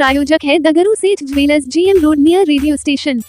प्रायोजक है दगरू सेठ jewellers, GM road near radio station.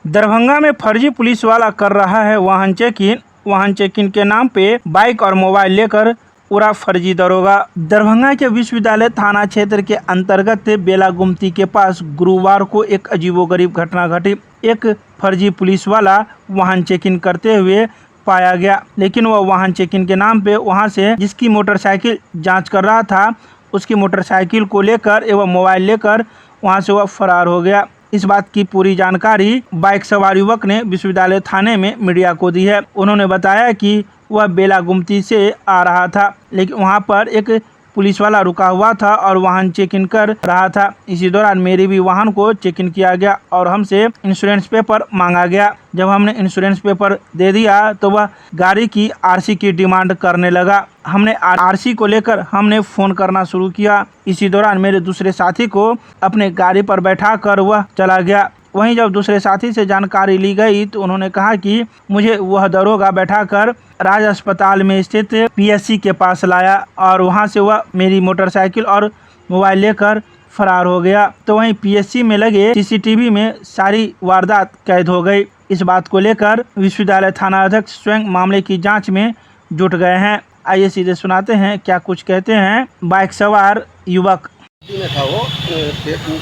Darbhanga में फर्जी पुलिस वाला कर रहा है वाहन चेकिंग के नाम पे बाइक और मोबाइल लेकर उड़ा फर्जी दरोगा। दरभंगा के विश्वविद्यालय थाना क्षेत्र के अंतर्गत बेला गुमती के पास गुरुवार को एक अजीबोगरीब घटना घटी। एक फर्जी पुलिस वाला वाहन चेकिंग करते हुए पाया गया, लेकिन वह वाहन चेकिंग के नाम पे वहां से जिसकी मोटरसाइकिल जांच कर रहा था उसकी मोटरसाइकिल को लेकर एवं मोबाइल लेकर वहां से वह फरार हो गया। इस बात की पूरी जानकारी बाइक सवार युवक ने विश्वविद्यालय थाने में मीडिया को दी है। उन्होंने बताया कि वह बेला गुमती से आ रहा था, लेकिन वहां पर एक पुलिस वाला रुका हुआ था और वाहन चेकिंग कर रहा था। इसी दौरान मेरे भी वाहन को चेकिंग किया गया और हमसे इंश्योरेंस पेपर मांगा गया। जब हमने इंश्योरेंस पेपर दे दिया तो वह गाड़ी की आरसी की डिमांड करने लगा। हमने आरसी को लेकर हमने फ़ोन करना शुरू किया। इसी दौरान मेरे दूसरे साथी को अपने गाड़ी पर बैठाकर वह चला गया। वहीं जब दूसरे साथी से जानकारी ली गई तो उन्होंने कहा कि मुझे वह दरोगा बैठाकर राज अस्पताल में स्थित PSC के पास लाया और वहां से वह मेरी मोटरसाइकिल और मोबाइल लेकर फरार हो गया। तो वहीं PSC में लगे CCTV में सारी वारदात कैद हो गई। इस बात को लेकर विश्वविद्यालय थाना अध्यक्ष स्वयं मामले की जाँच में जुट गए हैं। आइए सीधे सुनाते हैं क्या कुछ कहते हैं बाइक सवार युवक। में था वो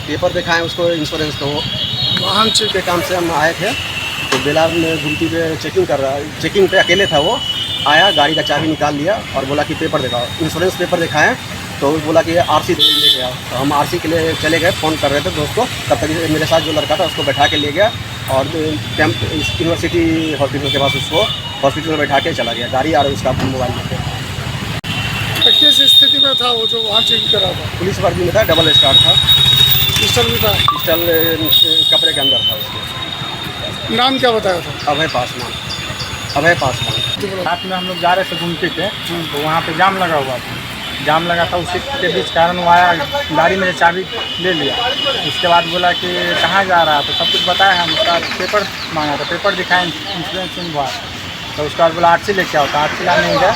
पेपर दिखाएं उसको इंश्योरेंस का वो वाहन चेक के काम से हम आए थे। तो बेला में गुमती पे चेकिंग पे अकेले था वो आया, गाड़ी का चाबी निकाल लिया और बोला कि पेपर दिखाओ, इंश्योरेंस पेपर दिखाएं। तो बोला कि आरसी लेके आओ। तो हम आरसी के लिए चले गए, फ़ोन कर रहे थे दोस्त को, तब तक मेरे साथ जो लड़का था उसको बैठा के ले गया और कैंप यूनिवर्सिटी हॉस्पिटल के पास उसको हॉस्पिटल में बैठा के चला गया, गाड़ी और उसका मोबाइल लेके। किस स्थिति में था वो जो वहाँ चेक कर रहा था? पुलिस वर्दी में था, डबल स्टार था, पिस्टल भी था? पिस्टल कपड़े के अंदर था उसके। नाम क्या बताया था? अभय पासवान। रात में हम लोग जा रहे थे घूमते थे तो वहाँ पे जाम लगा हुआ था। जाम लगा था, उसी के बीच कारण वो आया, गाड़ी में चाबी ले लिया। उसके बाद बोला कि कहाँ जा रहा है, तो सब कुछ बताया। हम उसका पेपर मांगा था, पेपर दिखाएं इंश्योरेंस हुआ। तो उसके बाद बोला आरसी लेके आओ, तो आरसी लाने नहीं गया।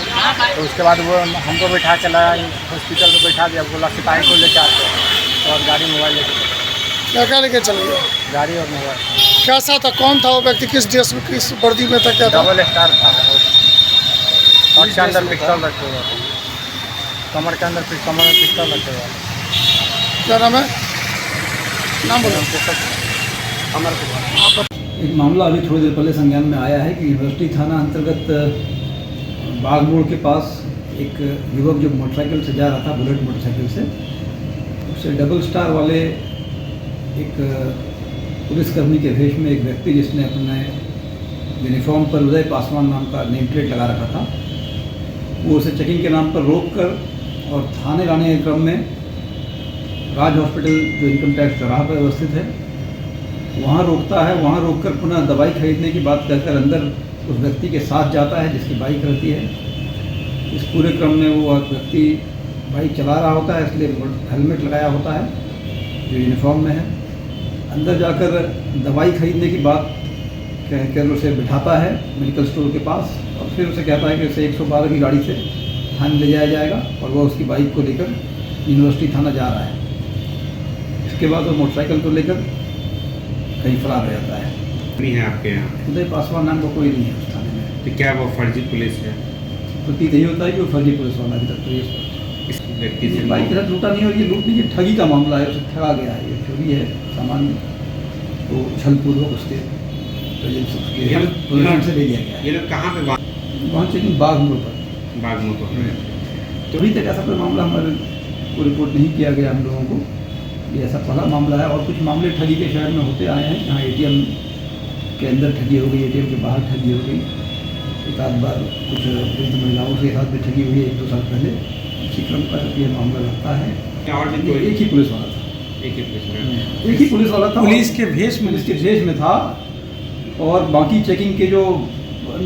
तो उसके बाद वो हमको बैठा के लाया, हॉस्पिटल में बैठा दिया। बोला सिपाही को लेके आते और गाड़ी मोबाइल लेके क्या लेके चल गया? गाड़ी और मोबाइल। कैसा था, कौन था वो व्यक्ति, किस ड्रेस में, किस वर्दी में था, क्या था? डबल स्टार था और के अंदर पिस्टल रखे हुआ था, कमर के अंदर कमर में पिस्टल रखे हुआ था। क्या नाम है? नाम बोलो। अमर कुमार। एक मामला अभी थोड़ी देर पहले संज्ञान में आया है कि यूनिवर्सिटी थाना अंतर्गत बाग मोड़ के पास एक युवक जो मोटरसाइकिल से जा रहा था, बुलेट मोटरसाइकिल से, उससे डबल स्टार वाले एक पुलिसकर्मी के भेष में एक व्यक्ति जिसने अपने यूनिफॉर्म पर उदय पासवान नाम का नेम प्लेट लगा रखा था, वो उसे चेकिंग के नाम पर रोक कर और थाने लाने के क्रम में राज हॉस्पिटल जो इनकम टैक्स चौराहा पर अवस्थित है वहाँ रोकता है। वहाँ रोककर पुनः दवाई खरीदने की बात कहकर अंदर उस व्यक्ति के साथ जाता है जिसकी बाइक रहती है। इस पूरे क्रम में वो व्यक्ति बाइक चला रहा होता है, इसलिए हेलमेट लगाया होता है जो यूनिफॉर्म में है। अंदर जाकर दवाई खरीदने की बात कहकर उसे बिठाता है मेडिकल स्टोर के पास और फिर उसे कहता है कि उसे 112 की गाड़ी से थाने ले जाया जाएगा और वह उसकी बाइक को लेकर यूनिवर्सिटी थाना जा रहा है। इसके बाद वो मोटरसाइकिल को लेकर कहीं फरार हो जाता है। नहीं है आपके यहाँ? उदय पासवान नाम का कोई नहीं है उस थाने में। तो क्या वो फर्जी पुलिस है? प्रतीत यही होता है कि वो फर्जी पुलिस वाला अभी तक तो ये इस व्यक्ति से बाइक के साथ लूटा नहीं, और ये लूट नहीं, ये ठगी का मामला है, उसे ठगा गया है, ये चोरी है, सामान तो छलपूर्वक उसके पोजीशन से ले लिया गया। ये लोग कहाँ पे वहाँ चेकिंग बाग मोड़ पर, बाग मोड़ पर? तो अभी तक ऐसा कोई मामला हमारे को रिपोर्ट नहीं किया गया हम लोगों को। ये ऐसा पहला मामला है और कुछ मामले ठगी के शहर में होते आए हैं, जहाँ ATM के अंदर ठगी हो गई, ATM के बाहर ठगी हो गई। एक आध बार कुछ वृद्ध महिलाओं के साथ भी ठगी हुई है 1-2 साल पहले। इसी क्रम पर यह मामला लगता है। और एक ही पुलिस वाला था, एक एक ही पुलिस वाला था, पुलिस के भेष में था। और बाकी चेकिंग के जो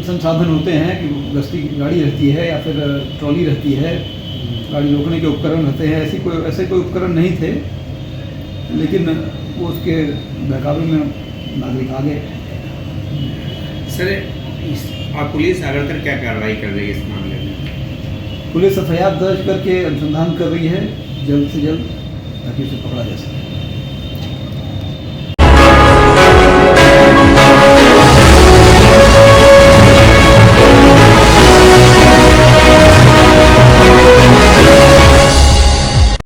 संसाधन होते हैं कि गश्ती गाड़ी रहती है या फिर ट्रॉली रहती है, गाड़ी रोकने के उपकरण रहते हैं, ऐसे कोई उपकरण नहीं थे, लेकिन वो उसके बहकावे में नागरिक आ गए। सर और पुलिस आगे क्या कार्रवाई कर रही है इस मामले में? पुलिस FIR दर्ज करके अनुसंधान कर रही है जल्द से जल्द ताकि उसे पकड़ा जा सके।